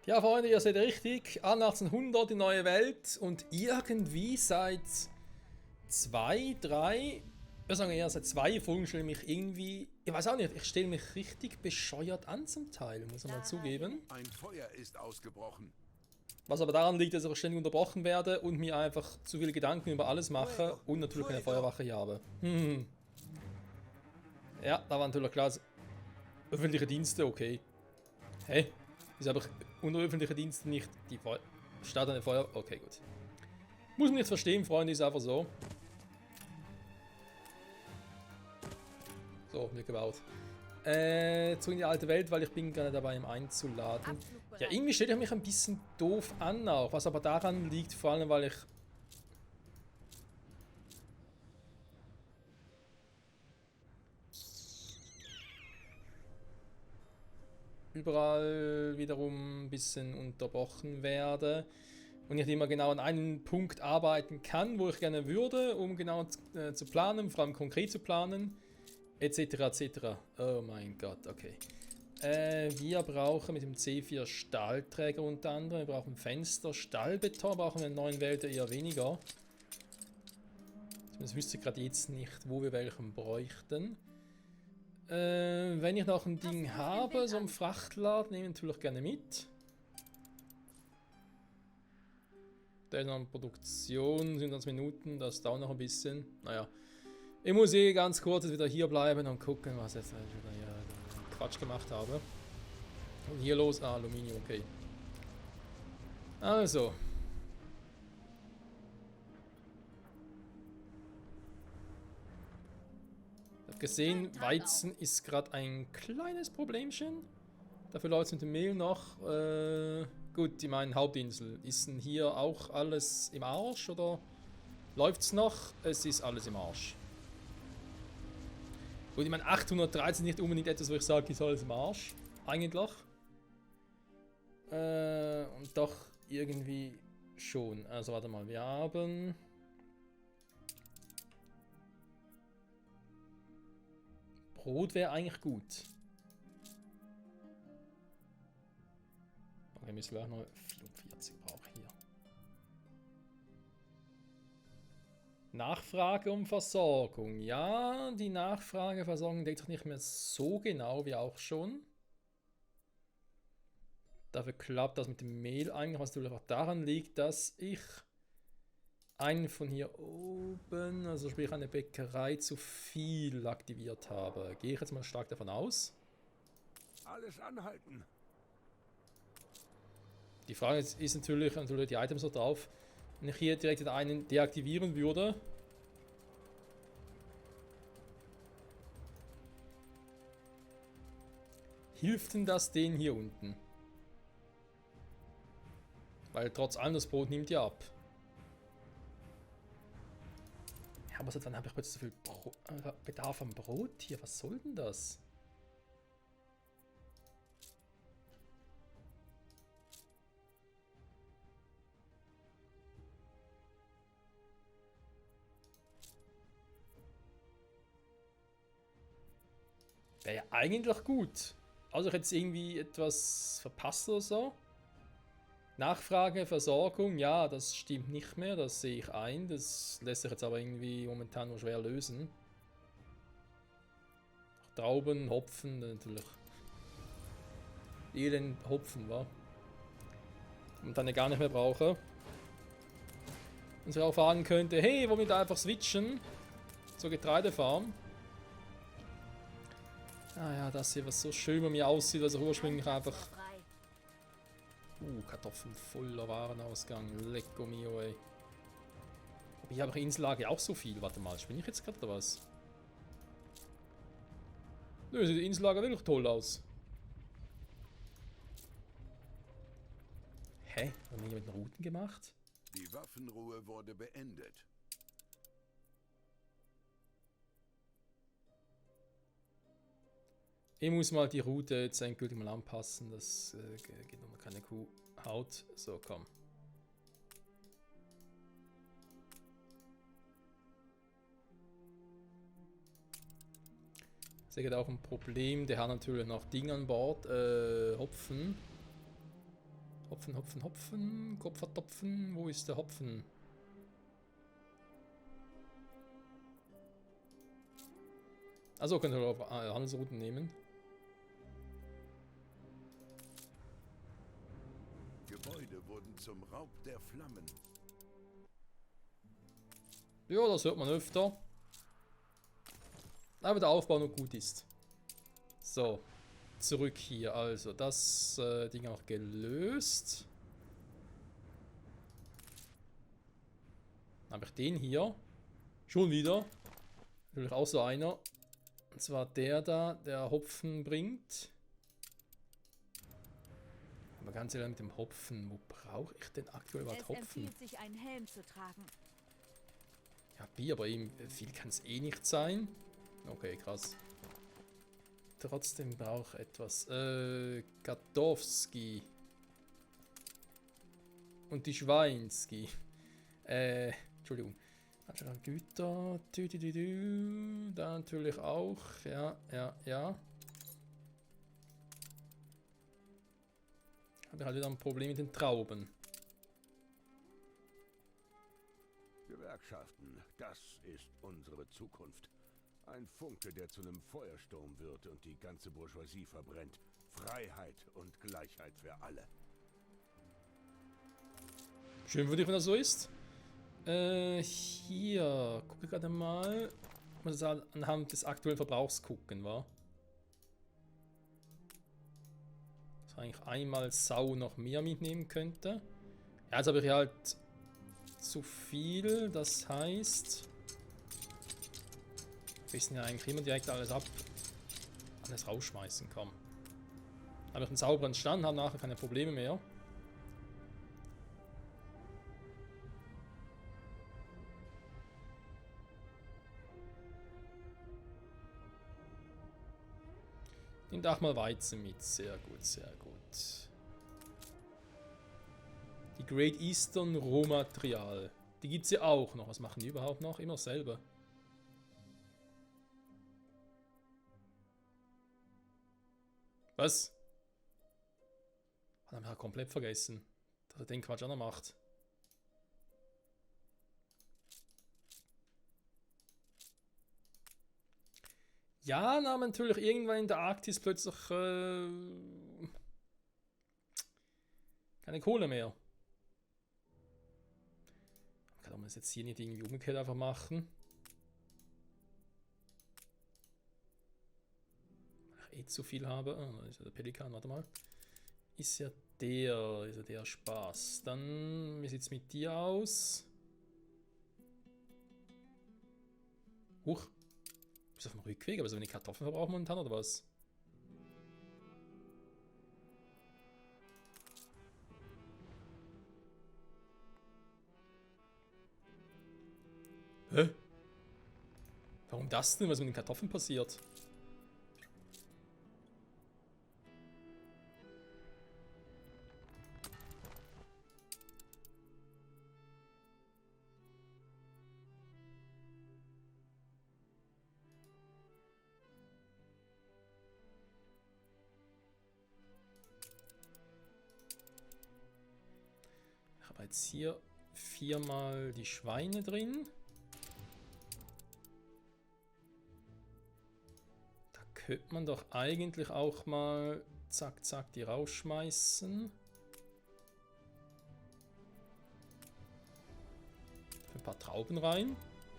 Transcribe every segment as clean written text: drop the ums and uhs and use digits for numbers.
Ja, Freunde, ihr seht richtig, an 1800 die neue Welt und irgendwie seit ich würde sagen eher seit 2 Folgen stelle ich mich irgendwie, ich weiß auch nicht, ich stelle mich richtig bescheuert an zum Teil, muss ich mal zugeben. Ein Feuer ist ausgebrochen. Was aber daran liegt, dass ich ständig unterbrochen werde und mir einfach zu viele Gedanken über alles mache und natürlich keine Feuerwache hier habe. Ja, da war natürlich klar, öffentliche Dienste, okay. Hä? Ist aber unter öffentlichen Diensten nicht die Stadt eine Feuer... Okay, gut. Muss man jetzt verstehen, Freunde, ist einfach so. So, mir gebaut. Zurück in die alte Welt, weil ich bin gerade dabei, ihm einzuladen. Ja, irgendwie stellt er mich ein bisschen doof an auch, was aber daran liegt, vor allem, weil ich... überall wiederum ein bisschen unterbrochen werde und nicht immer genau an einem Punkt arbeiten kann, wo ich gerne würde, um genau zu planen, vor allem konkret zu planen, etc. etc. Oh mein Gott, okay. Wir brauchen mit dem C4 Stahlträger unter anderem, wir brauchen Fenster, Stahlbeton, brauchen wir in der neuen Welt eher weniger. Ich wüsste gerade jetzt nicht, wo wir welchen bräuchten. Wenn ich noch ein Ding habe, so ein Frachtladen, nehme ich natürlich gerne mit. Da ist noch eine Produktion, 27 Minuten, das dauert noch ein bisschen. Naja, ich muss ganz kurz jetzt wieder hier bleiben und gucken, was ich jetzt wieder hier Quatsch gemacht habe. Und hier los, Aluminium, okay. Also. Ich habe gesehen, Weizen ist gerade ein kleines Problemchen. Dafür läuft es mit dem Mehl noch. Gut, ich meine Hauptinsel. Ist denn hier auch alles im Arsch oder läuft es noch? Es ist alles im Arsch. Gut, ich meine 813 nicht unbedingt etwas, wo ich sage, ist alles im Arsch. Eigentlich. Und doch irgendwie schon. Also warte mal, wir haben... Brot wäre eigentlich gut. Okay, müssen wir auch noch 44 brauchen hier. Nachfrage um Versorgung. Ja, die Nachfrageversorgung deckt sich nicht mehr so genau wie auch schon. Dafür klappt das mit dem Mehl eigentlich, was natürlich auch daran liegt, dass ich einen von hier oben, also sprich eine Bäckerei, zu viel aktiviert habe. Gehe ich jetzt mal stark davon aus. Alles anhalten. Die Frage ist natürlich die Items noch drauf. Wenn ich hier direkt einen deaktivieren würde. Hilft denn das den hier unten? Weil trotz allem das Brot nimmt ja ab. Ja, aber seit wann habe ich plötzlich so viel Bedarf an Brot hier? Was soll denn das? Wäre ja eigentlich gut. Also ich hätte jetzt irgendwie etwas verpasst oder so. Nachfrage, Versorgung, ja, das stimmt nicht mehr, das sehe ich ein. Das lässt sich jetzt aber irgendwie momentan nur schwer lösen. Trauben, Hopfen, natürlich. Elend Hopfen, wa? Und dann ja gar nicht mehr brauche. Und sich auch fragen könnte, hey, womit einfach switchen zur Getreidefarm. Ah ja, das hier, was so schön bei mir aussieht, was ich ursprünglich einfach... Kartoffeln voller Warenausgang. Lecco mio, ey. Aber hier habe ich Insellage auch so viel. Warte mal, spinne ich jetzt gerade oder was? Nö, sieht die Insellage wirklich toll aus. Hä? Haben wir hier mit den Routen gemacht? Die Waffenruhe wurde beendet. Ich muss mal die Route jetzt endgültig mal anpassen. Das geht nochmal keine Kuhhaut. So, komm. Ist ja auch ein Problem. Der hat natürlich noch Ding an Bord. Hopfen. Hopfen, Hopfen, Hopfen. Kupfertopfen. Wo ist der Hopfen? Also könnt ihr auch Handelsrouten nehmen. Gebäude wurden zum Raub der Flammen. Ja, das hört man öfter. Aber der Aufbau noch gut ist. So. Zurück hier. Also, das Ding auch gelöst. Dann habe ich den hier. Schon wieder. Natürlich auch so einer. Und zwar der da, der Hopfen bringt. Aber ganz ehrlich mit dem Hopfen. Wo brauche ich denn aktuell überhaupt Es Hopfen? empfiehlt sich, einen Helm zu tragen. Ja, Bier, aber eben viel kann es eh nicht sein. Okay, krass. Trotzdem brauche ich etwas. Gadowski. Und die Schweinski. Entschuldigung. Güter. Da natürlich auch. Ja. Habe ich halt wieder ein Problem mit den Trauben. Gewerkschaften, das ist unsere Zukunft. Ein Funke, der zu einem Feuersturm wird und die ganze Bourgeoisie verbrennt. Freiheit und Gleichheit für alle. Schön würde ich, wenn das so ist. Hier. Gucke gerade mal. Ich muss anhand des aktuellen Verbrauchs gucken, wa? Dass eigentlich einmal Sau noch mehr mitnehmen könnte. Ja, jetzt habe ich halt zu viel. Das heißt... Wir wissen ja eigentlich immer direkt alles rausschmeißen kann. Habe ich einen sauberen Stand, habe nachher keine Probleme mehr. Nimmt auch mal Weizen mit. Sehr gut, sehr gut. Die Great Eastern Rohmaterial. Die gibt es ja auch noch. Was machen die überhaupt noch? Immer selber. Was? Hat er komplett vergessen, dass er den Quatsch auch noch macht. Ja, na, natürlich irgendwann in der Arktis plötzlich keine Kohle mehr. Kann man das jetzt hier nicht irgendwie umgekehrt einfach machen? Weil ich zu viel habe. Oh, da ist ja der Pelikan, warte mal. Ist ja der Spaß. Dann, wie sieht es mit dir aus? Huch. Bist du auf dem Rückweg? Aber so wenig Kartoffeln verbrauchen momentan, oder was? Hä? Warum das denn? Was mit den Kartoffeln passiert? Ich habe jetzt hier 4-mal die Schweine drin. Da könnte man doch eigentlich auch mal zack, zack die rausschmeißen. Ein paar Trauben rein.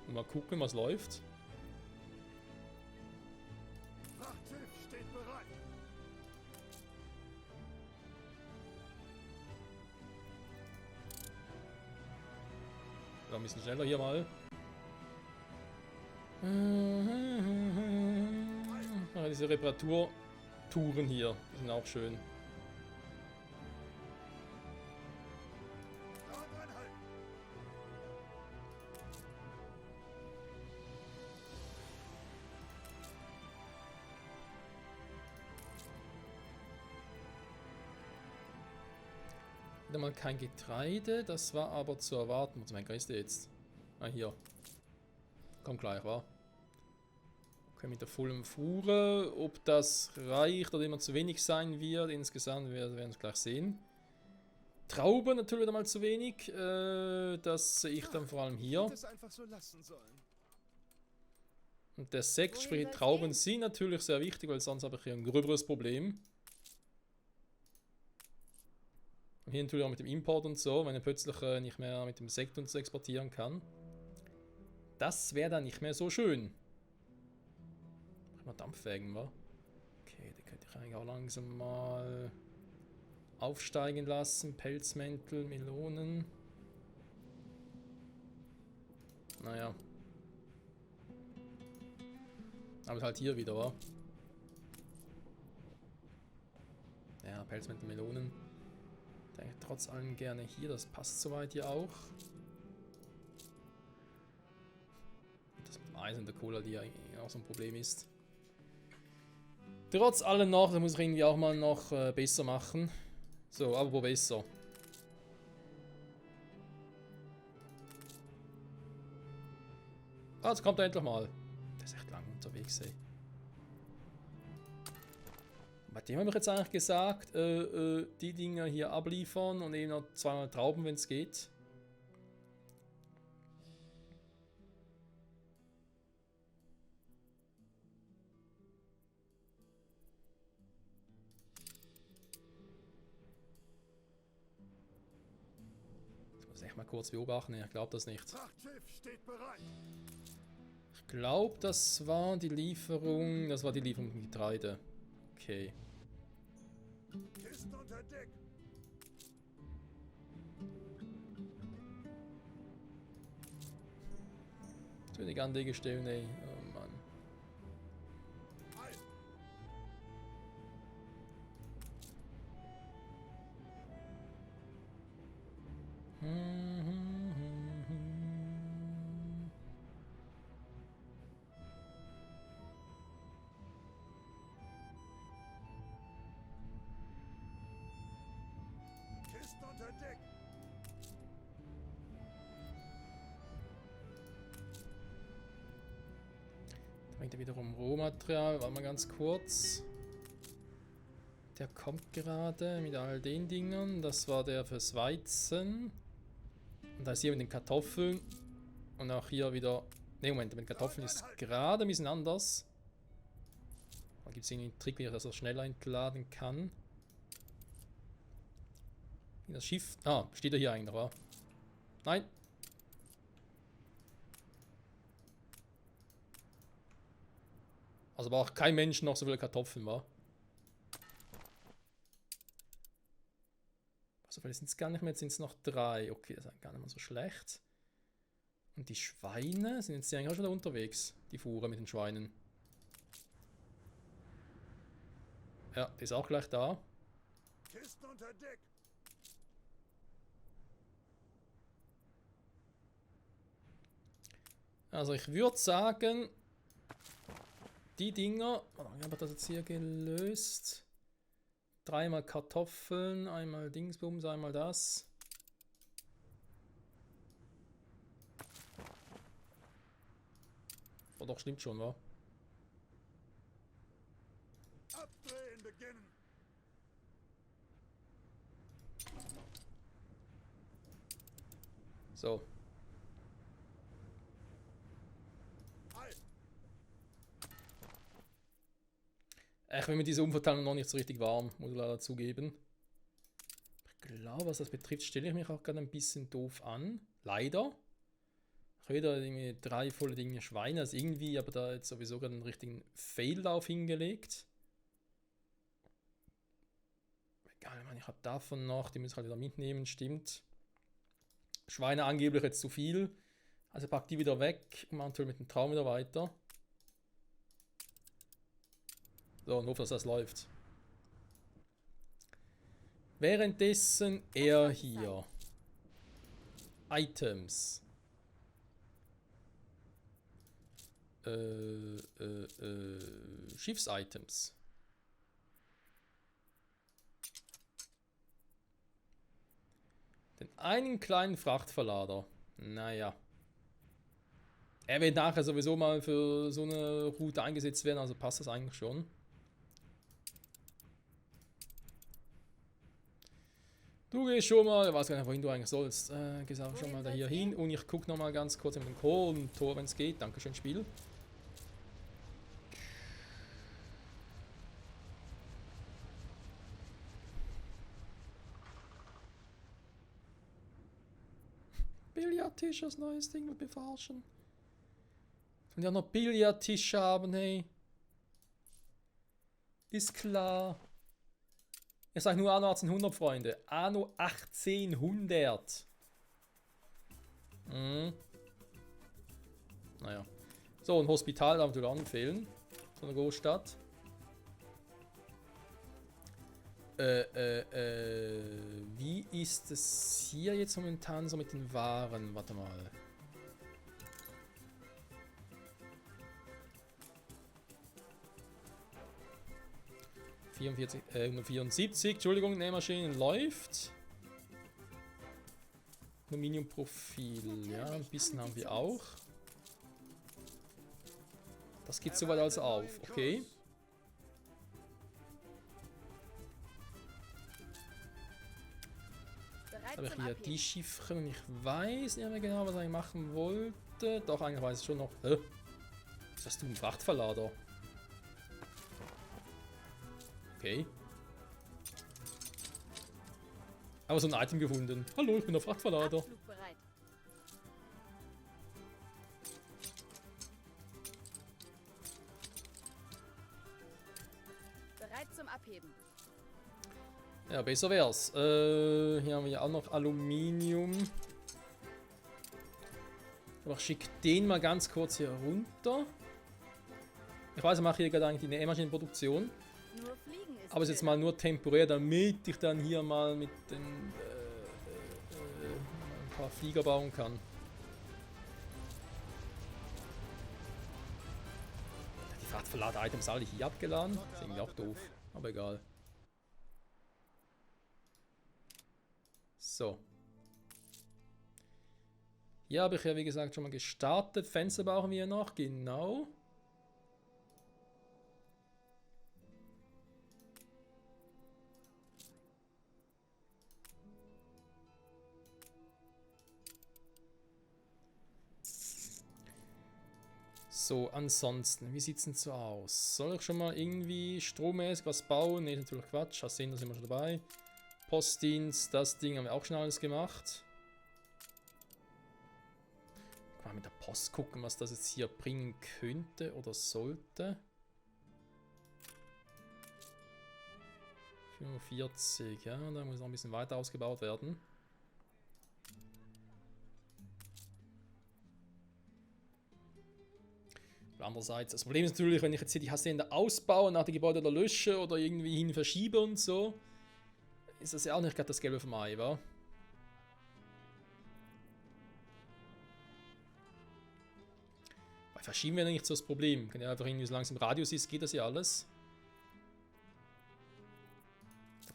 Und mal gucken, was läuft. Frachtschiff steht bereit. Ja, ein bisschen schneller hier mal. Ja, diese Reparaturtouren hier sind auch schön. Wieder mal kein Getreide, das war aber zu erwarten. Was mein Geist jetzt? Ah, hier. Kommt gleich, wa? Okay, mit der vollen Fuhre. Ob das reicht oder immer zu wenig sein wird, insgesamt werden wir es gleich sehen. Trauben natürlich wieder mal zu wenig. Das sehe ich dann vor allem hier. Hätte es einfach so lassen sollen. Und der Sekt, Wohin sprich die soll's Trauben, gehen? sind natürlich sehr wichtig, weil sonst habe ich hier ein gröberes Problem. Und hier natürlich auch mit dem Import und so, wenn ich plötzlich nicht mehr mit dem Sekt und so exportieren kann. Das wäre dann nicht mehr so schön. Mal Dampfwägen, wa? Okay, den könnte ich eigentlich auch langsam mal aufsteigen lassen. Pelzmäntel, Melonen. Naja. Aber halt hier wieder, wa? Ja, Pelzmäntel, Melonen. Denke trotz allem gerne hier, das passt soweit hier auch. Das mit dem Eis und der Cola, die ja auch so ein Problem ist. Trotz allem noch, da muss ich irgendwie auch mal noch besser machen. So, aber wo besser? Ah, jetzt kommt er endlich mal. Der ist echt lang unterwegs, ey. Bei dem habe ich jetzt eigentlich gesagt, die Dinger hier abliefern und eben noch 200 Trauben, wenn es geht. Das muss ich echt mal kurz beobachten, ich glaube das nicht. Frachtschiff steht bereit. Ich glaube, das war die Lieferung mit Getreide. Okay. Kisten unter Deck. Zu wenig Anlegestellen, ey. Oh Mann. Halt. Kisten unter Deck. Da bringt er wiederum Rohmaterial. Warte mal ganz kurz. Der kommt gerade mit all den Dingern. Das war der fürs Weizen. Und da ist hier mit den Kartoffeln. Und auch hier wieder. Ne, Moment, mit den Kartoffeln ist gerade ein bisschen anders. Da gibt es irgendwie einen Trick, wie ich das schneller entladen kann. Das Schiff. Ah, steht er hier eigentlich, oder? Nein. Also braucht kein Mensch noch so viele Kartoffeln, wa? So viele sind es gar nicht mehr, jetzt sind es noch 3. Okay, das ist gar nicht mal so schlecht. Und die Schweine, sind jetzt die eigentlich auch schon da unterwegs? Die Fuhre mit den Schweinen. Ja, die ist auch gleich da. Kisten unter Deck. Also ich würde sagen, die Dinger, wie haben wir das jetzt hier gelöst? 3-mal Kartoffeln, einmal Dingsbums, einmal das. Oh doch, stimmt schon, wa? Abdrehen beginnen. So. Halt. Ich bin mit dieser Umverteilung noch nicht so richtig warm, muss ich leider zugeben. Ich glaube, was das betrifft, stelle ich mich auch gerade ein bisschen doof an. Leider. Ich habe wieder irgendwie 3 volle Dinge Schweine, also irgendwie, aber da jetzt sowieso gerade einen richtigen Faillauf hingelegt. Egal, ich habe davon noch, die muss ich halt wieder mitnehmen, stimmt. Schweine angeblich jetzt zu viel. Also pack die wieder weg und mache natürlich mit dem Traum wieder weiter. So, und hoffe, dass das läuft. Währenddessen er hier. Items. Schiffsitems. Den einen kleinen Frachtverlader. Naja. Er wird nachher sowieso mal für so eine Route eingesetzt werden, also passt das eigentlich schon. Du gehst schon mal, ich weiß gar nicht, wohin du eigentlich sollst. Gehst auch schon mal da hier hin und ich gucke nochmal ganz kurz mit dem Kohlentor, wenn es geht. Dankeschön, Spiel. Billardtisch, das neues Ding mit mir verarschen. Und ja noch Billardtisch haben, hey. Ist klar. Ich sag nur Anno 1800, Freunde. Anno 1800. Naja. So, ein Hospital darf ich empfehlen. So eine Großstadt. Wie ist es hier jetzt momentan so mit den Waren? Warte mal. ...174, Entschuldigung, Nähmaschinen läuft. Aluminiumprofil, ja, ein bisschen haben wir auch. Das geht soweit also auf, okay. Jetzt habe ich hier die Chiffre und ich weiß nicht mehr genau, was ich machen wollte. Doch, eigentlich weiß ich schon noch. Was hast du, ein Frachtverlader? Okay. Aber so ein Item gefunden. Hallo, ich bin der Frachtverlader. Bereit zum Abheben. Ja, besser wär's. Hier haben wir ja auch noch Aluminium. Ich schicke den mal ganz kurz hier runter. Ich weiß, ich mache hier gerade eigentlich die Nähmaschinenproduktion. Nur fliegen ist Aber es ist jetzt mal nur temporär, damit ich dann hier mal mit den ein paar Flieger bauen kann. Die Frachtverlader-Items alle hier abgeladen. Das ist irgendwie auch doof, aber egal. So. Hier habe ich ja wie gesagt schon mal gestartet. Fenster brauchen wir noch, genau. So, ansonsten, wie sieht es denn so aus? Soll ich schon mal irgendwie strommäßig was bauen? Ne, natürlich Quatsch. Hast sehen, da sind wir schon dabei. Postdienst, das Ding haben wir auch schon alles gemacht. Mal mit der Post gucken, was das jetzt hier bringen könnte oder sollte. 45, ja, da muss noch ein bisschen weiter ausgebaut werden. Andererseits, das Problem ist natürlich, wenn ich jetzt hier die Hacienda ausbaue, nach dem Gebäude da lösche oder irgendwie hin verschiebe und so, ist das ja auch nicht gerade das Gelbe vom Ei, wa? Bei Verschieben wäre nicht so das Problem. Kann ja einfach irgendwie, solange es im Radius ist, geht das ja alles.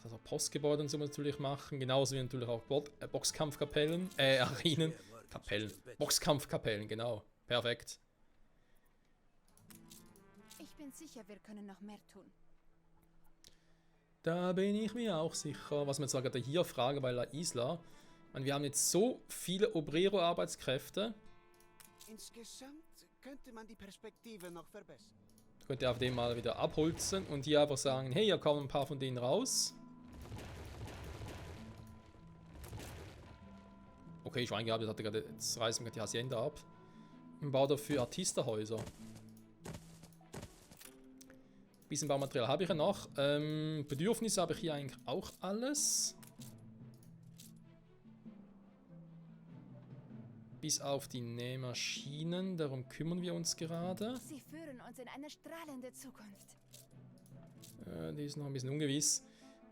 Also Postgebäude und so natürlich machen, genauso wie natürlich auch Boxkampfkapellen, Arenen, Kapellen, Boxkampfkapellen, genau, perfekt. Ich bin sicher, wir können noch mehr tun. Da bin ich mir auch sicher. Was wir jetzt gerade hier fragen bei La Isla. Ich meine, wir haben jetzt so viele Obrero-Arbeitskräfte. Insgesamt könnte man die Perspektive noch verbessern. Könnt ihr auf den mal wieder abholzen und hier einfach sagen, hey, hier kommen ein paar von denen raus. Okay, Schwein gehabt, jetzt reißen wir die Hacienda ab. Und baue dafür Artista-Häuser. Bisschen Baumaterial habe ich ja noch. Bedürfnisse habe ich hier eigentlich auch alles. Bis auf die Nähmaschinen, darum kümmern wir uns gerade. Sie führen uns in eine strahlende Zukunft. Die ist noch ein bisschen ungewiss.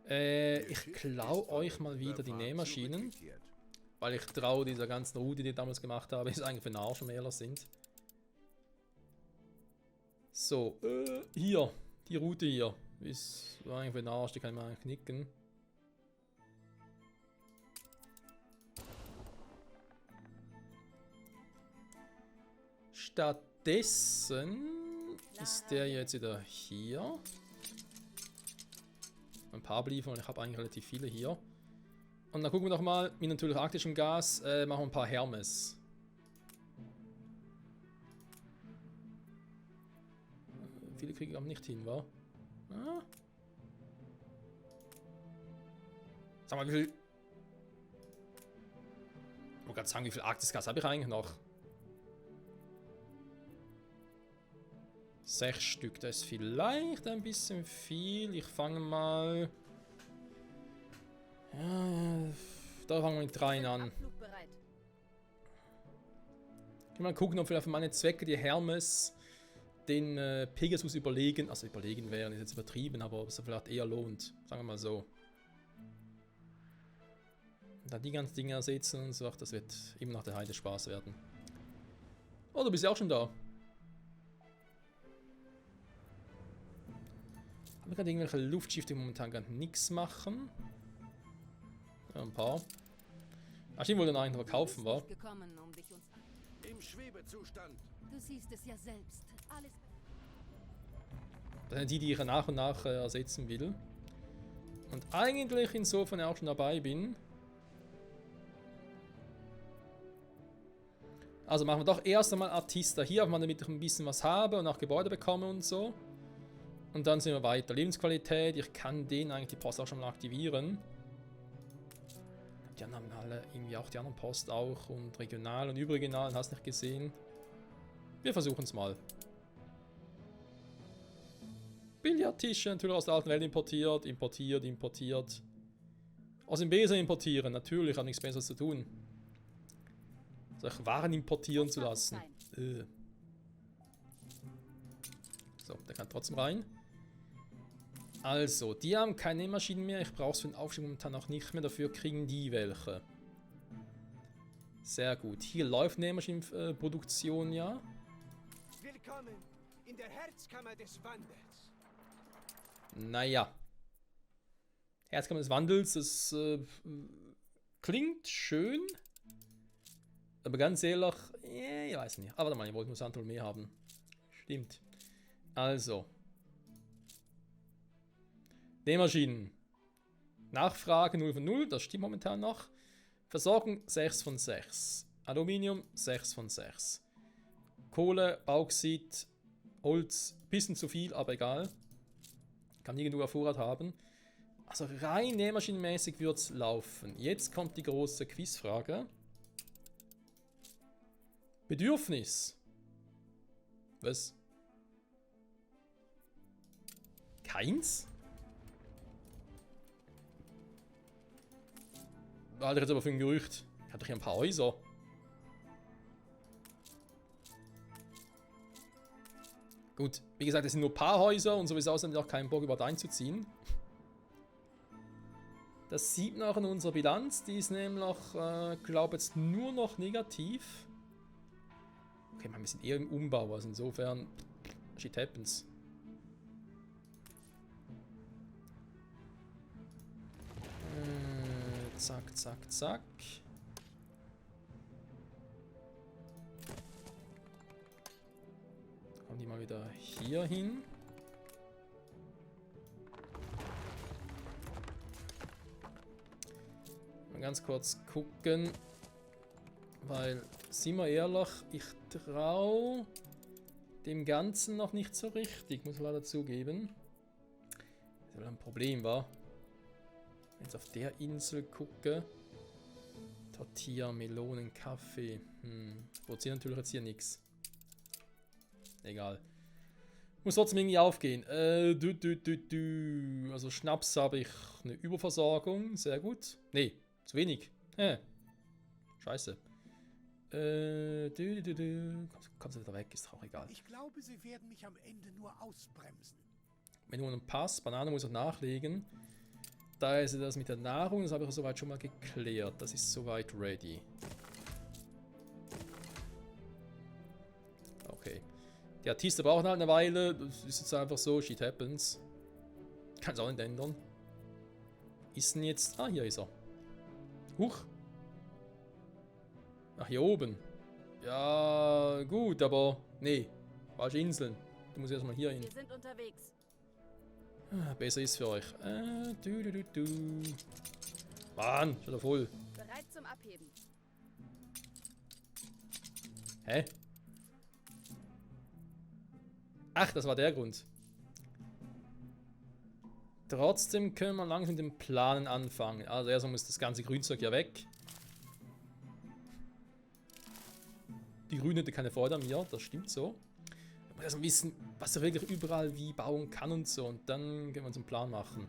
Ich klaue euch mal wieder die Nähmaschinen. Weil ich traue dieser ganzen Route, die ich damals gemacht habe, ist eigentlich für den Arsch, um ehrlich sind. So, hier. Die Route hier. Ist eigentlich für den Arsch, die kann man knicken. Stattdessen ist der jetzt wieder hier. Ein paar blieben und ich habe eigentlich relativ viele hier. Und dann gucken wir doch mal, mit natürlich arktischem Gas, machen wir ein paar Hermes. Viele kriege ich aber nicht hin, wa? Ah. Sag mal, wie viel... Ich wollte gerade sagen, wie viel Arktisgas habe ich eigentlich noch? 6 Stück, das ist vielleicht ein bisschen viel. Ich fange mal... Ja, da fangen wir mit 3 an. Abflugbereit. Ich will mal gucken, ob wir für meine Zwecke die Hermes den Pegasus überlegen. Also überlegen wären, ist jetzt übertrieben, aber ob es vielleicht eher lohnt. Sagen wir mal so. Da die ganzen Dinge ersetzen und so, das wird immer nach der Heide Spaß werden. Oh, du bist ja auch schon da. Haben wir gerade irgendwelche Luftschiffe, die momentan gar nichts machen? Ja, ein paar. Ach, die wollten eigentlich noch kaufen, war? Gekommen, um dich uns Im Schwebezustand. Du siehst es ja selbst. Alles. Das sind die, die ich nach und nach ersetzen will. Und eigentlich insofern auch schon dabei bin. Also machen wir doch erst einmal Artista hier, damit ich ein bisschen was habe und auch Gebäude bekomme und so. Und dann sind wir weiter. Lebensqualität, ich kann den eigentlich die Post auch schon mal aktivieren. Die anderen haben alle irgendwie auch die anderen Post auch und regional und überregional, hast nicht gesehen. Wir versuchen es mal. Billardtische natürlich aus der alten Welt importiert, importiert. Aus dem Besen importieren, natürlich, hat nichts Besseres zu tun. Solche Waren importieren zu lassen. So, der kann trotzdem rein. Also, die haben keine Maschinen mehr. Ich brauche es für den Aufstieg momentan auch nicht mehr. Dafür kriegen die welche. Sehr gut. Hier läuft Nähmaschinenproduktion, ja. Willkommen in der Herzkammer des Wandels. Naja. Herzkammer des Wandels, das klingt schön. Aber ganz ehrlich, ich weiß nicht. Aber warte mal, ich wollte nur Sandro mehr haben. Stimmt. Also. Nähmaschinen. Nachfrage 0 von 0, das stimmt momentan noch. Versorgung 6 von 6. Aluminium 6 von 6. Kohle, Bauxit, Holz, bisschen zu viel, aber egal. Kann nie genug Vorrat haben. Also rein nähmaschinenmäßig wird es laufen. Jetzt kommt die große Quizfrage. Bedürfnis. Was? Keins? Halte ich jetzt aber für ein Gerücht. Ich hatte doch hier ein paar Häuser. Gut, wie gesagt, es sind nur ein paar Häuser und sowieso sind wir auch keinen Bock, überhaupt einzuziehen. Das sieht man auch in unserer Bilanz. Die ist nämlich, glaube jetzt nur noch negativ. Okay, man, wir sind eher im Umbau, also insofern, shit happens. Zack, zack, zack. Kommen die mal wieder hier hin. Mal ganz kurz gucken. Weil, sind wir ehrlich, ich traue dem Ganzen noch nicht so richtig, muss ich leider zugeben. Das ist ja ein Problem, war. Wenn ich jetzt auf der Insel gucke. Tortilla, Melonen, Kaffee. Produzieren natürlich jetzt hier nichts. Egal. Muss trotzdem irgendwie aufgehen. Also Schnaps habe ich eine Überversorgung. Sehr gut. Nee, zu wenig. Scheiße. Kommst du wieder weg, ist auch egal. Ich glaube, sie werden mich am Ende nur ausbremsen. Wenn du einen Pass, Banane muss ich nachlegen. Da ist das mit der Nahrung, das habe ich soweit schon mal geklärt. Das ist soweit ready. Okay. Die Artisten brauchen halt eine Weile. Das ist jetzt einfach so, shit happens. Kann es auch nicht ändern. Ist denn jetzt... Ah, hier ist er. Huch. Ach, hier oben. Ja, gut, aber... Nee, falsche Inseln. Du musst erstmal hier hin. Wir sind unterwegs. Besser ist für euch. Mann, schon wieder voll. Bereit zum Abheben. Hä? Ach, das war der Grund. Trotzdem können wir langsam mit dem Planen anfangen. Also erstmal muss das ganze Grünzeug ja weg. Die Grüne hatte keine Freude an mir, das stimmt so. Ich muss erstmal wissen, was er wirklich überall wie bauen kann und so. Und dann können wir uns einen Plan machen.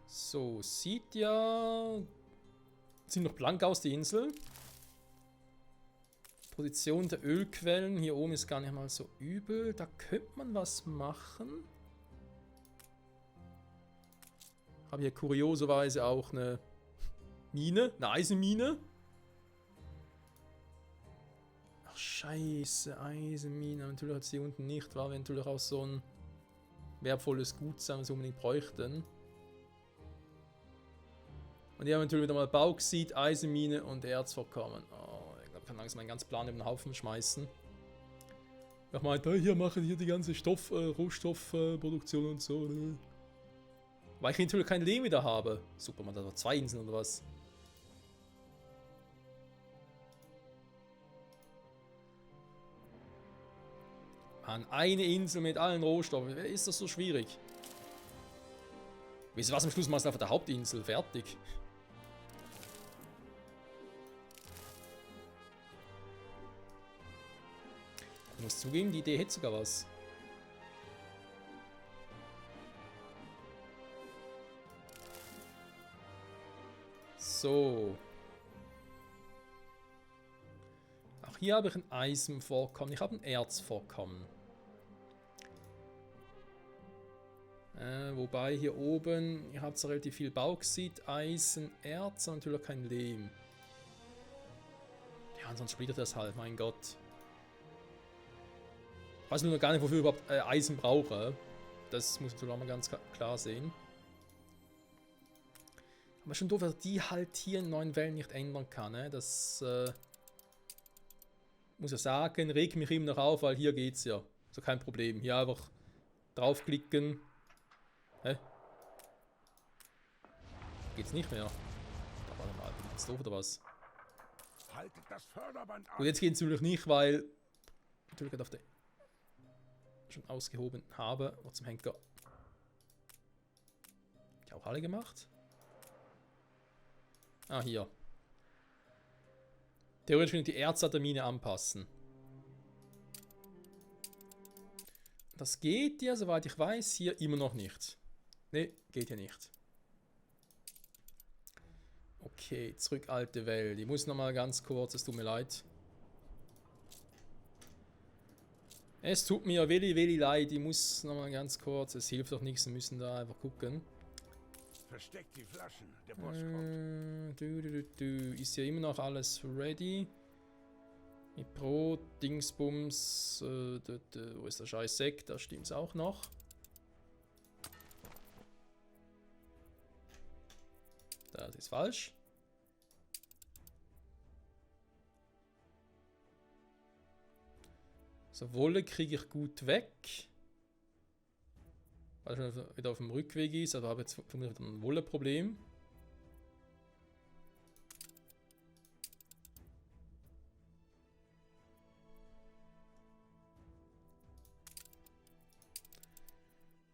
So, sieht ja ziemlich blank aus, die Insel. Position der Ölquellen hier oben ist gar nicht mal so übel. Da könnte man was machen. Habe hier kurioserweise auch eine Mine, eine Eisenmine. Ach scheiße, Eisenmine. Natürlich hat sie hier unten nicht, war natürlich auch so ein wertvolles Gut sein, was wir unbedingt bräuchten. Und hier haben wir natürlich wieder mal Bauxit, Eisenmine und Erzvorkommen. Oh, ich glaube, ich kann langsam meinen ganzen Plan über den Haufen schmeißen. Ich meinte, hier machen hier die ganze Rohstoffproduktion und so. Weil ich natürlich kein Lehm wieder habe. Super, man hat doch 2 Inseln oder was? Mann, eine Insel mit allen Rohstoffen. Ist das so schwierig? Wisst ihr was, am Schluss machst du einfach der Hauptinsel. Fertig. Ich muss zugeben, die Idee hätte sogar was. So. Auch hier habe ich ein Eisenvorkommen. Ich habe ein Erzvorkommen. Wobei hier oben, ihr habt so relativ viel Bauxit, Eisen, Erz und natürlich kein Lehm. Ja, sonst splittert das halt, mein Gott. Ich weiß nur noch gar nicht, wofür ich überhaupt Eisen brauche. Das muss ich natürlich auch mal ganz klar sehen. Aber schon doof, dass die halt hier in neuen Wellen nicht ändern kann. Ne? Das muss ich sagen, regt mich immer noch auf, weil hier geht's ja. So kein Problem. Hier einfach draufklicken. Hä? Geht's nicht mehr? Da warte mal, bin ich jetzt doof oder was? Haltet das Förderband ab. Und jetzt geht's natürlich nicht, weil ich natürlich gerade auf der schon ausgehoben habe. Noch zum Henker. Ich auch alle gemacht. Ah, hier. Theoretisch können die Erze der Mine anpassen. Das geht ja, soweit ich weiß, hier immer noch nicht. Ne, geht ja nicht. Okay, zurück alte Welt. Ich muss nochmal ganz kurz, es tut mir leid. Es tut mir willi leid, ich muss nochmal ganz kurz, es hilft doch nichts, wir müssen da einfach gucken. Versteckt die Flaschen, der Boss kommt. Ist ja immer noch alles ready. Mit Brot, Dingsbums, wo ist der scheiß Sekt, da stimmt's auch noch. Das ist falsch. So, Wolle kriege ich gut weg. Weil er wieder auf dem Rückweg ist, also habe ich jetzt vermutlich ein Wolle-Problem.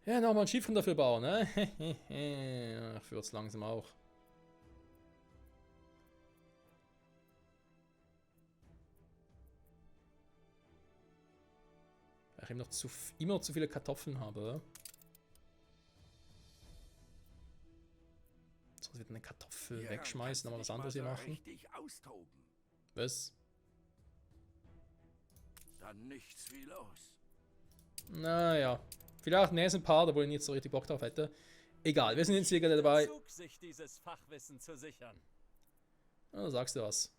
Ja, nochmal ein Schiffchen dafür bauen, ne? Ich führe es langsam auch. Weil ich immer noch zu viele Kartoffeln habe, oder? Sonst wird eine Kartoffel wegschmeißen, aber was anderes hier machen. Was? Dann nichts wie los. Naja. Vielleicht nächsten Part, wo ich nicht so richtig Bock drauf hätte. Egal, wir sind jetzt hier gerade dabei. Sich dieses Fachwissen zu sichern. Da sagst du was.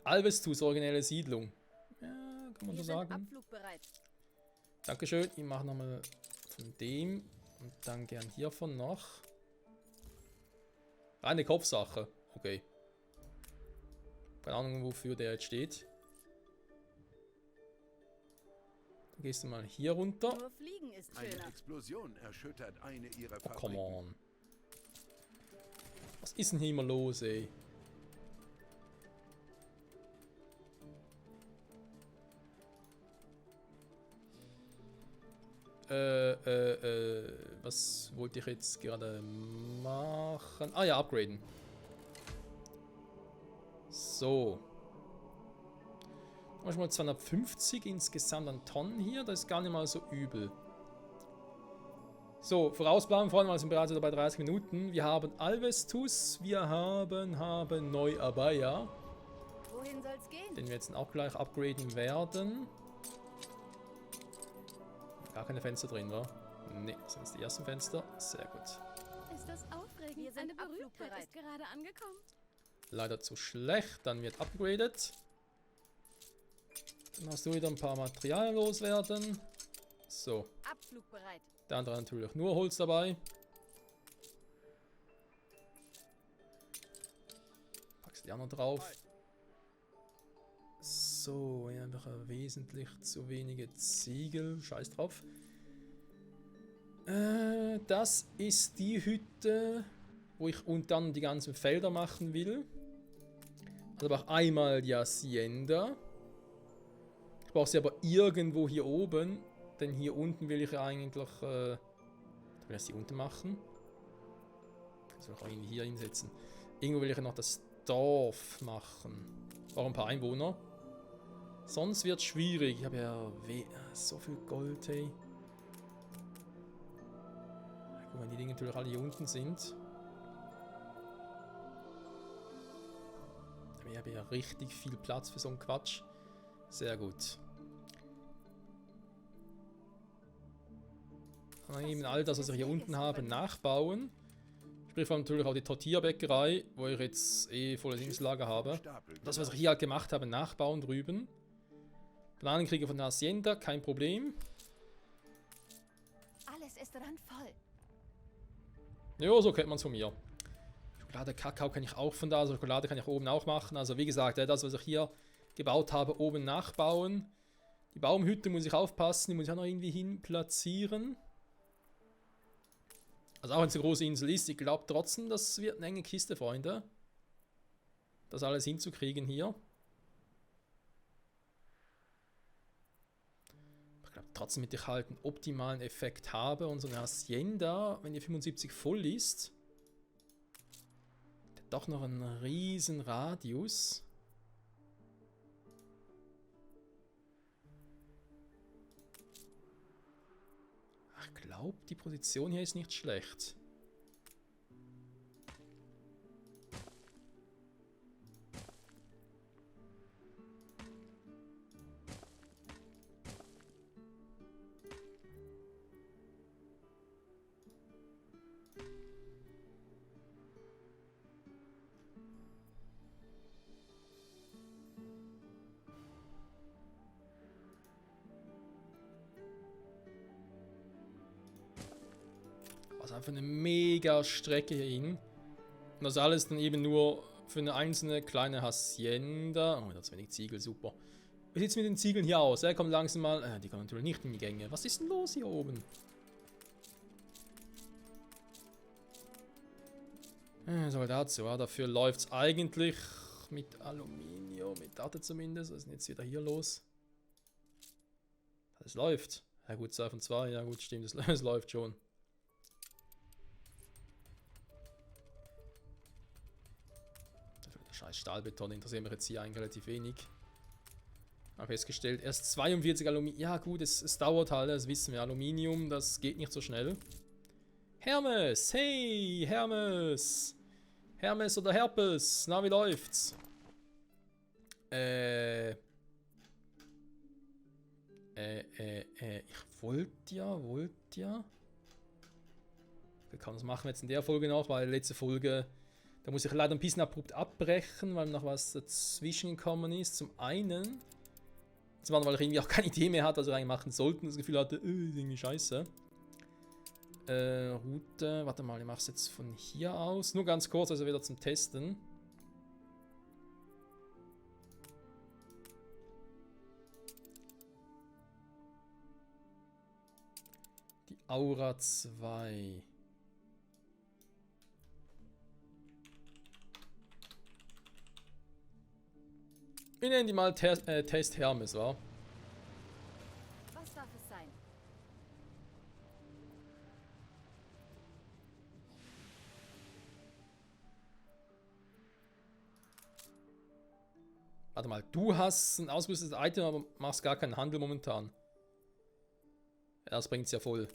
Alvestus, originelle Siedlung. Ja, kann man so sagen. Abflugbereit. Dankeschön. Ich mache nochmal von dem und dann gern hiervon noch. Reine Kopfsache. Okay. Keine Ahnung, wofür der jetzt steht. Dann gehst du mal hier runter. Nur Fliegen ist Eine schöner. Explosion erschüttert eine ihrer Oh, come Fabriken. on. Was ist denn hier immer los, ey? Was wollte ich jetzt gerade machen? Ah ja, upgraden. So. Manchmal 250 insgesamt an Tonnen hier. Das ist gar nicht mal so übel. So, vorausplanen, vor allem, wir sind bereits wieder bei 30 Minuten. Wir haben Alvestus, wir haben Neu-Abaya, Wohin soll's gehen? den wir jetzt auch gleich upgraden werden. Gar keine Fenster drin, wa? Ne, das sind jetzt die ersten Fenster. Sehr gut. Ist das aufregend? Wir sind Eine Berühmtheit abflugbereit. ist gerade angekommen. Leider zu schlecht, dann wird upgraded. Dann hast du wieder ein paar Materialien loswerden. So, Abflugbereit. der andere hat natürlich nur Holz dabei. Packst die auch noch drauf. So, ja, einfach wesentlich zu wenige Ziegel. Scheiß drauf. Das ist die Hütte, wo ich unten dann die ganzen Felder machen will. Also auch einmal die Hacienda. Ich brauche sie aber irgendwo hier oben. Denn hier unten will ich ja eigentlich... ich will das hier unten machen. Das will ich auch irgendwie hier hinsetzen. Irgendwo will ich ja noch das Dorf machen. Auch ein paar Einwohner. Sonst wird es schwierig. Ich habe ja so viel Gold, hey. Guck mal, die Dinge natürlich alle hier unten sind. Aber ich habe ja richtig viel Platz für so einen Quatsch. Sehr gut. Kann eben all das, was ich hier unten habe, nachbauen. Sprich vor allem natürlich auch die Tortilla-Bäckerei, wo ich jetzt volles Inslager habe. Das, was ich hier halt gemacht habe, nachbauen drüben. Bananenkriege von der Hacienda, kein Problem. Alles ist randvoll. Ja, so kennt man es von mir. Schokolade, Kakao kann ich auch von da, also Schokolade kann ich oben auch machen. Also wie gesagt, das, was ich hier gebaut habe, oben nachbauen. Die Baumhütte muss ich aufpassen, die muss ich auch noch irgendwie hin platzieren. Also auch wenn es eine große Insel ist, ich glaube trotzdem, das wird eine enge Kiste, Freunde. Das alles hinzukriegen hier. Ich glaube trotzdem, damit ich halt einen optimalen Effekt habe und so eine Hacienda, wenn die 75 voll ist, hat doch noch einen riesen Radius. Ich glaube, die Position hier ist nicht schlecht. Was einfach eine mega Strecke hier hin. Und das alles dann eben nur für eine einzelne kleine Hacienda. Oh, da ist wenig Ziegel, super. Wie sieht es mit den Ziegeln hier aus? Er kommt langsam mal. Die kommen natürlich nicht in die Gänge. Was ist denn los hier oben? Soldat, so, dafür läuft es eigentlich mit Aluminium, mit Daten zumindest. Was ist denn jetzt wieder hier los? Es läuft. Ja gut, 2 von 2, ja gut, stimmt, es läuft schon. Der scheiß Stahlbeton interessiert mich jetzt hier eigentlich relativ wenig. Habe festgestellt, erst 42 Aluminium. Ja gut, es dauert halt, das wissen wir. Aluminium, das geht nicht so schnell. Hermes, hey, Hermes. Hermes oder Herpes, na wie läuft's? Ich wollte ja. Wir können das machen wir jetzt in der Folge noch, weil letzte Folge, da muss ich leider ein bisschen abrupt abbrechen, weil noch was dazwischen gekommen ist. Zum einen, weil ich irgendwie auch keine Idee mehr hatte, was wir eigentlich machen sollten. Das Gefühl hatte, ist irgendwie scheiße. Route, warte mal, ich mache es jetzt von hier aus. Nur ganz kurz, also wieder zum Testen. Aura 2. Wir nennen die mal Test Hermes, wa? Was darf es sein? Warte mal, du hast ein ausgerüstetes Item, aber machst gar keinen Handel momentan. Ja, das bringt's ja voll.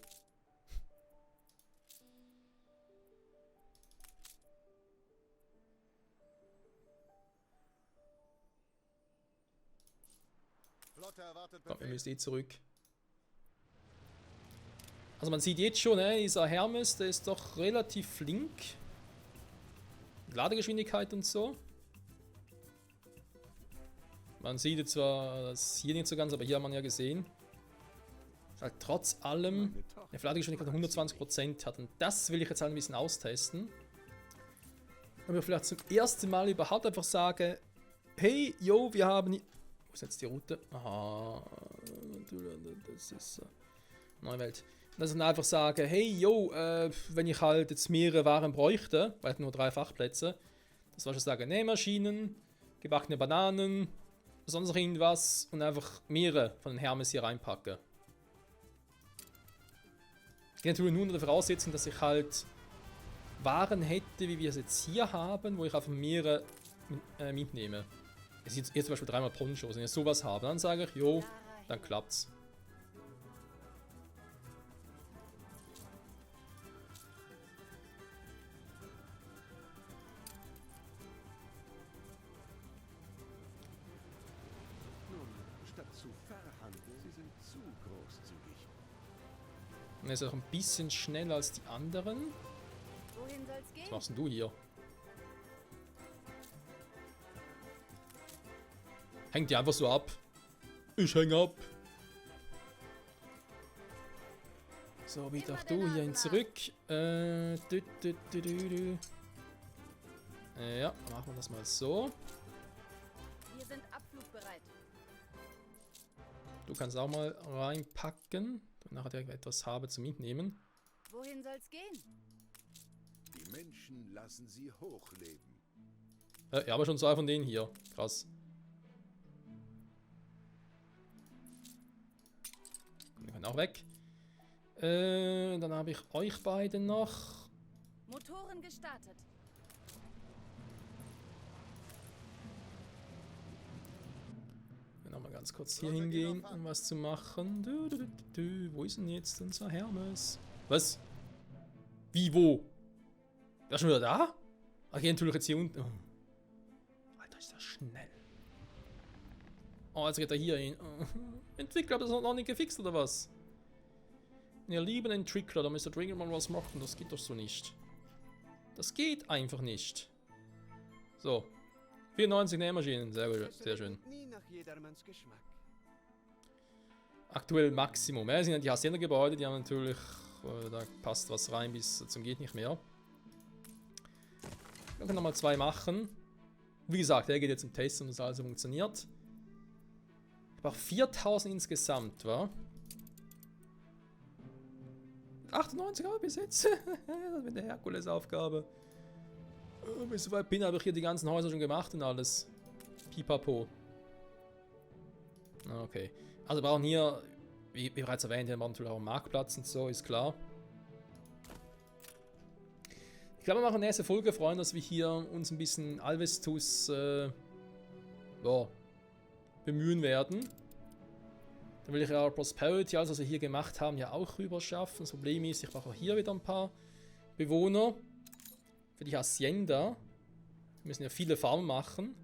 Komm, wir müssen zurück. Also man sieht jetzt schon, dieser Hermes, der ist doch relativ flink. Ladegeschwindigkeit und so. Man sieht jetzt zwar das hier nicht so ganz, aber hier hat man ja gesehen. Dass halt trotz allem eine Ladegeschwindigkeit von 120% hat. Und das will ich jetzt halt ein bisschen austesten. Und wir vielleicht zum ersten Mal überhaupt einfach sagen, hey, yo, wir haben... Wo ist jetzt die Route? Aha, das ist neue Welt. Dass ich dann einfach sage, hey, yo, wenn ich halt jetzt mehrere Waren bräuchte, weil ich nur 3 Fachplätze, das war schon sagen, Nähmaschinen, gebackene Bananen, sonst noch irgendwas und einfach mehrere von den Hermes hier reinpacke. Ich gehe natürlich nur unter der Voraussetzung, dass ich halt Waren hätte, wie wir es jetzt hier haben, wo ich einfach mehrere mitnehme. Jetzt zum Beispiel 3-mal Ponchos. Wenn ich sowas habe, dann sage ich, jo, dann klappt's. Nun, statt zu verhandeln, Sie sind zu großzügig. Und er ist auch ein bisschen schneller als die anderen. Wohin soll's gehen? Was machst denn du hier? Hängt die einfach so ab. Ich häng ab. So, bitte auch du hierhin zurück. Ja, machen wir das mal so. Wir sind abflugbereit. Du kannst auch mal reinpacken. Und nachher direkt etwas habe zum Mitnehmen. Wohin soll's gehen? Die Menschen lassen sie hochleben. Ja, aber schon 2 von denen hier. Krass. Die können auch weg. Dann habe ich euch beide noch. Motoren gestartet. Noch mal ganz kurz hier hingehen, um was zu machen. Wo ist denn jetzt unser Hermes? Was? Wie, wo? Der ist schon wieder da? Ach, hier natürlich jetzt hier unten. Oh. Alter, ist das schnell. Oh, jetzt geht er hier hin. Oh. Entwickler, habt ihr das noch nicht gefixt, oder was? Ihr lieben Entwickler, da müsst ihr dringend mal was machen. Das geht doch so nicht. Das geht einfach nicht. So. 94 Nähmaschinen, sehr gut, sehr schön. Nie nach jedermanns Geschmack. Aktuell Maximum. Ja, das sind ja die Hacienda-Gebäude, die haben natürlich, da passt was rein bis zum geht nicht mehr. Wir können nochmal 2 machen. Wie gesagt, der geht jetzt im Test und das also funktioniert. Ich brauche 4000 insgesamt, wa? 98 habe ich bis jetzt. Das wird eine Herkulesaufgabe. Bis ich so weit bin, habe ich hier die ganzen Häuser schon gemacht und alles. Pipapo. Okay. Also wir brauchen hier, wie bereits erwähnt, wir brauchen natürlich auch einen Marktplatz und so, ist klar. Ich glaube, wir machen nächste Folge, Freunde, dass wir hier uns ein bisschen Alvestus bemühen werden. Dann will ich ja Prosperity, also was wir hier gemacht haben, ja auch rüber schaffen. Das Problem ist, ich brauche auch hier wieder ein paar Bewohner. Für die Hacienda. Wir müssen ja viele Farmen machen.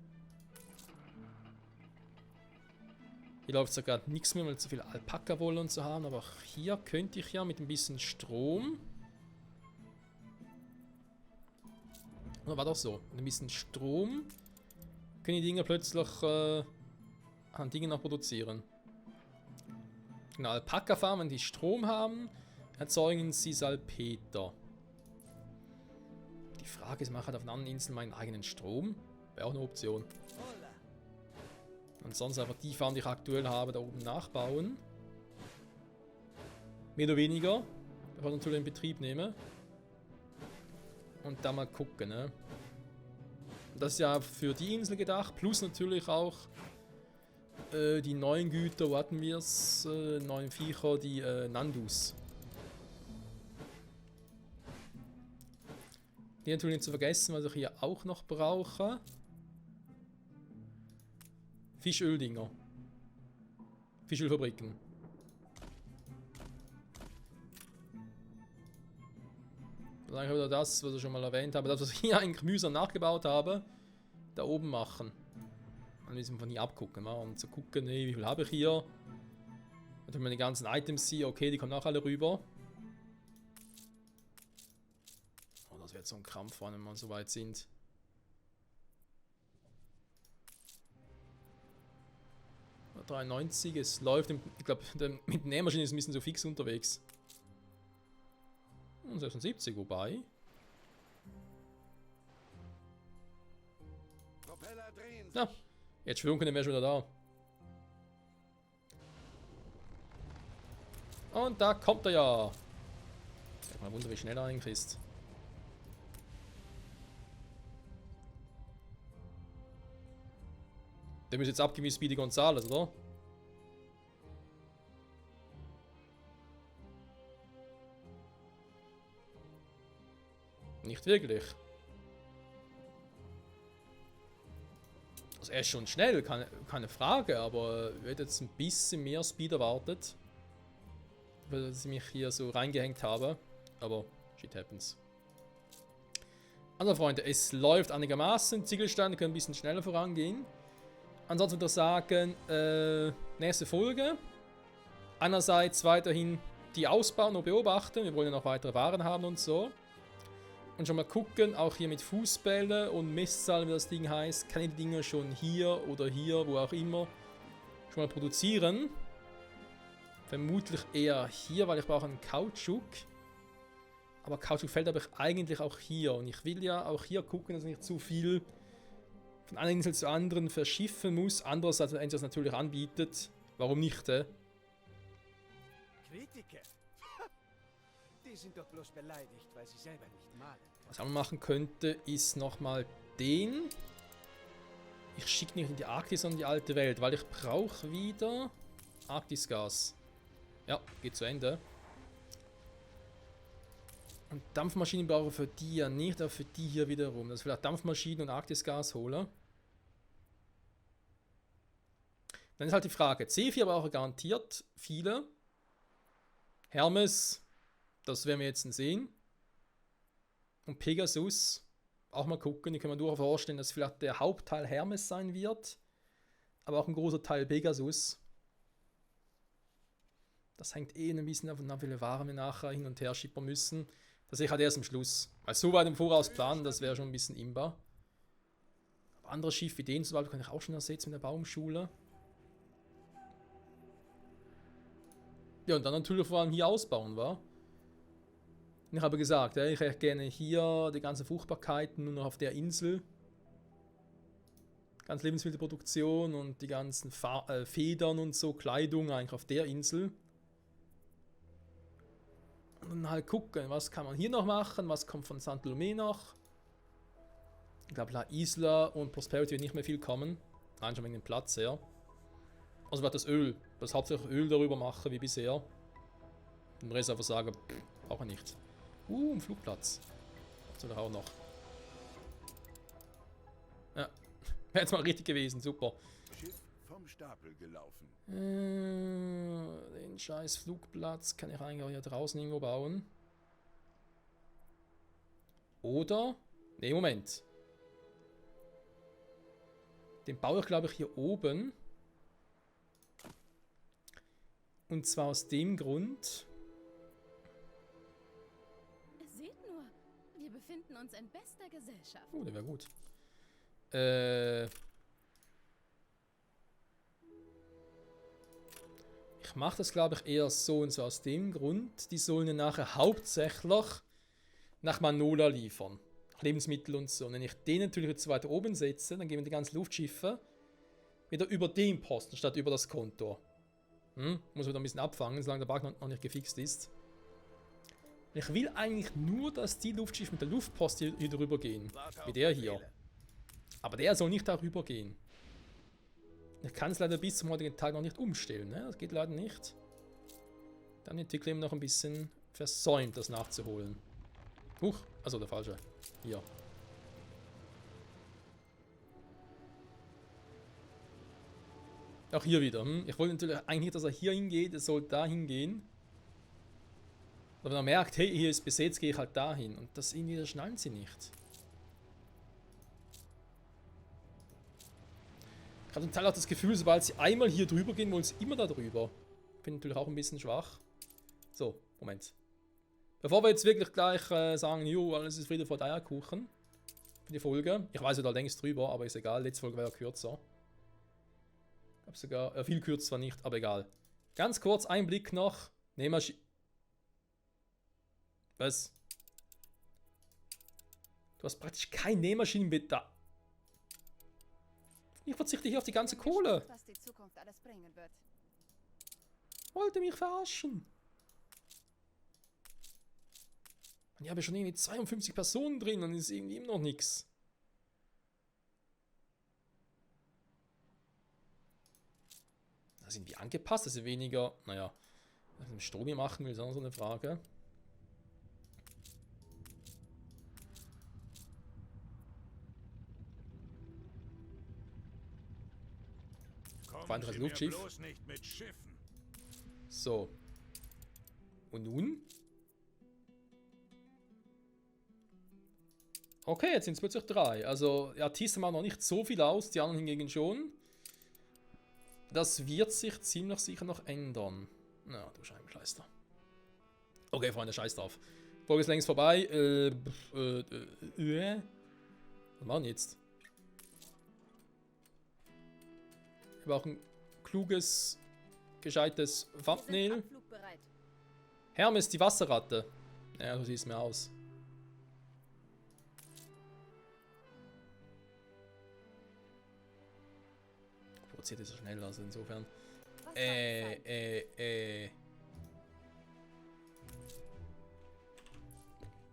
Hier läuft ja gerade nichts mehr, weil wir zu viel Alpaka-Wolle und so haben. Aber auch hier könnte ich ja mit ein bisschen Strom. Oder war doch so? Mit ein bisschen Strom können die Dinger plötzlich an Dingen noch produzieren. Genau, Alpaka-Farmen, die Strom haben, erzeugen sie Salpeter. Die Frage ist, mache ich auf einer anderen Insel meinen eigenen Strom? Wäre auch eine Option. Und sonst einfach die Farm, die ich aktuell habe, da oben nachbauen. Mehr oder weniger. Einfach natürlich in Betrieb nehmen. Und da mal gucken, ne? Das ist ja für die Insel gedacht, plus natürlich auch die neuen Güter, wo hatten wir es? Neuen Viecher, die Nandus. Die natürlich nicht zu vergessen, was ich hier auch noch brauche. Fischöldinger. Fischölfabriken. Das ist eigentlich wieder das, was ich schon mal erwähnt habe. Das, was ich hier eigentlich mühsam nachgebaut habe, da oben machen. Dann müssen wir von hier abgucken. Und zu gucken, hey, wie viel habe ich hier. Und wenn man die ganzen Items sieht, okay, die kommen auch alle rüber. Oh, das wird so ein Krampf, wenn wir so weit sind. Ja, 93, es läuft. Ich glaube, mit der Nähmaschine ist ein bisschen so fix unterwegs. Und 76, wobei. Propeller drehen. Ja, jetzt schwimmen können wir schon wieder da. Und da kommt er ja. Ich mal wunder, wie schnell er eigentlich ist. Der muss jetzt abgeben wie Speedy Gonzales, oder? Nicht wirklich. Also er ist schon schnell, keine Frage, aber ich hätte jetzt ein bisschen mehr Speed erwartet. Weil ich mich hier so reingehängt habe. Aber shit happens. Also Freunde, es läuft einigermaßen. Ziegelsteine können ein bisschen schneller vorangehen. Ansonsten würde ich sagen, nächste Folge. Einerseits weiterhin die ausbauen und beobachten. Wir wollen ja noch weitere Waren haben und so. Und schon mal gucken, auch hier mit Fußbälle und Messzahlen, wie das Ding heißt, kann ich die Dinger schon hier oder hier, wo auch immer, schon mal produzieren. Vermutlich eher hier, weil ich brauche einen Kautschuk. Aber Kautschukfeld habe ich eigentlich auch hier. Und ich will ja auch hier gucken, dass ich nicht zu viel von einer Insel zur anderen verschiffen muss. Andererseits, wenn es natürlich anbietet, warum nicht? Kritiker? Die sind doch bloß beleidigt, weil sie selber nicht malen. Was ich auch machen könnte, ist nochmal den. Ich schicke nicht in die Arktis, sondern in die alte Welt, weil ich brauche wieder Arktisgas. Ja, geht zu Ende. Und Dampfmaschinen brauche ich für die ja nicht, aber für die hier wiederum. Dass ich vielleicht Dampfmaschinen und Arktisgas hole. Dann ist halt die Frage, C4 brauche ich garantiert viele. Hermes, das werden wir jetzt sehen. Und Pegasus, auch mal gucken, ich kann mir durchaus vorstellen, dass vielleicht der Hauptteil Hermes sein wird. Aber auch ein großer Teil Pegasus. Das hängt eh ein bisschen davon ab, wie viele Waren wir nachher hin und her schippern müssen. Das sehe ich halt erst am Schluss. Weil so weit im Voraus planen, das wäre schon ein bisschen imbar. Aber andere Schiffe wie den zum Beispiel kann ich auch schon ersetzen mit der Baumschule. Ja, und dann natürlich vor allem hier ausbauen, wa? Ich habe gesagt, ich hätte gerne hier die ganzen Fruchtbarkeiten nur noch auf der Insel. Ganz Lebensmittelproduktion und die ganzen Federn und so, Kleidung eigentlich auf der Insel. Und dann halt gucken, was kann man hier noch machen, was kommt von St. Lomé noch. Ich glaube, La Isla und Prosperity wird nicht mehr viel kommen. Nein, schon wegen dem Platz her. Also wird das Öl, das hauptsächlich Öl darüber machen wie bisher. Den Rest einfach sagen, brauche ich nicht. Ein Flugplatz. Das soll doch auch noch. Ja, wäre jetzt mal richtig gewesen, super. Schiff vom Stapel gelaufen. Den scheiß Flugplatz kann ich eigentlich auch hier draußen irgendwo bauen. Oder? Ne, Moment. Den baue ich, glaube ich, hier oben. Und zwar aus dem Grund. Seht nur, wir befinden uns in bester Gesellschaft. Oh, der wäre gut. Ich mache das, glaube ich, eher so und so aus dem Grund. Die sollen ja nachher hauptsächlich nach Manola liefern. Lebensmittel und so. Und wenn ich den natürlich jetzt weiter oben setze, dann gehen die ganzen Luftschiffe wieder über den Posten statt über das Konto. Muss man da ein bisschen abfangen, solange der Bug noch nicht gefixt ist. Ich will eigentlich nur, dass die Luftschiffe mit der Luftpost hier drüber gehen. Wie der hier. Aber der soll nicht darüber gehen. Ich kann es leider bis zum heutigen Tag noch nicht umstellen. Ne? Das geht leider nicht. Dann die Entwickler eben noch ein bisschen versäumt, das nachzuholen. Huch, also der falsche. Hier. Auch hier wieder. Ich wollte natürlich eigentlich nicht, dass er hier hingeht. Er soll da hingehen. Aber wenn er merkt, hey, hier ist besetzt, gehe ich halt dahin. Und das irgendwie, das schnallen sie nicht. Ich habe zum Teil auch das Gefühl, sobald sie einmal hier drüber gehen, wollen sie immer da drüber. Finde natürlich auch ein bisschen schwach. So, Moment. Bevor wir jetzt wirklich gleich sagen, jo, alles ist Friede vor der Eierkuchen. Für die Folge. Ich weiß ja da längst drüber, aber ist egal. Letzte Folge war ja kürzer. Ich glaube sogar, viel kürzer zwar nicht, aber egal. Ganz kurz, ein Blick noch. Nähmaschine. Was? Du hast praktisch kein Nähmaschinenbedarf. Ich verzichte hier auf die ganze Kohle. Was die Zukunft alles bringen wird. Wollte mich verarschen. Und ich habe schon irgendwie 52 Personen drin und ist irgendwie immer noch nichts. Das sind die angepasst, dass sie weniger, naja, was mit dem Strom hier machen will, ist auch so eine Frage. Kommen Sie mir Luftschiff. bloß nicht mit Schiffen. So. Und nun? Okay, jetzt sind es plötzlich 3. Also, ja, Thyssen macht noch nicht so viel aus, die anderen hingegen schon. Das wird sich ziemlich sicher noch ändern. Na, du Scheibenkleister. Okay, Freunde, scheiß drauf. Folge ist längst vorbei. Was machen wir jetzt? Wir brauchen ein kluges, gescheites Wir sind Thumbnail. abflugbereit. Hermes, die Wasserratte. Ja, so sieht es mir aus. Produziert ist er schnell, also insofern. Was soll es sein?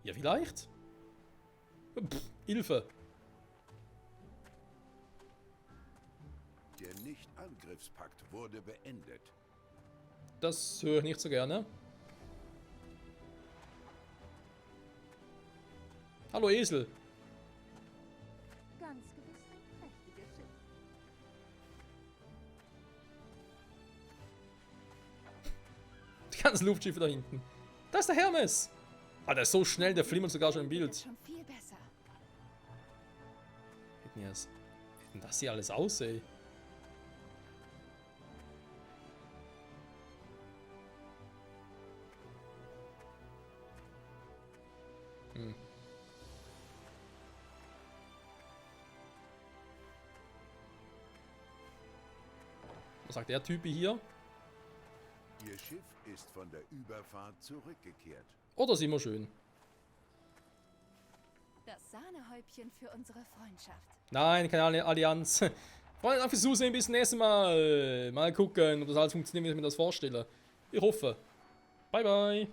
Ja, vielleicht? Pff, Hilfe. Der Nicht-Angriffspakt wurde beendet. Das höre ich nicht so gerne. Hallo Esel. Ganz gewiss ein prächtiges Schiff. Die ganzen Luftschiffe da hinten. Da ist der Hermes. Ah, der ist so schnell, der flimmert sogar schon im Das Bild. ist schon viel besser. Hätten das hier alles aussehen. Was sagt der Typ hier? Ihr Schiff ist von der Überfahrt zurückgekehrt. Oh, das ist immer schön. Das Sahnehäubchen für unsere Freundschaft. Nein, keine Allianz. Freunde, danke fürs Zusehen. Bis zum nächsten Mal. Mal gucken, ob das alles funktioniert, wie ich mir das vorstelle. Ich hoffe. Bye, bye.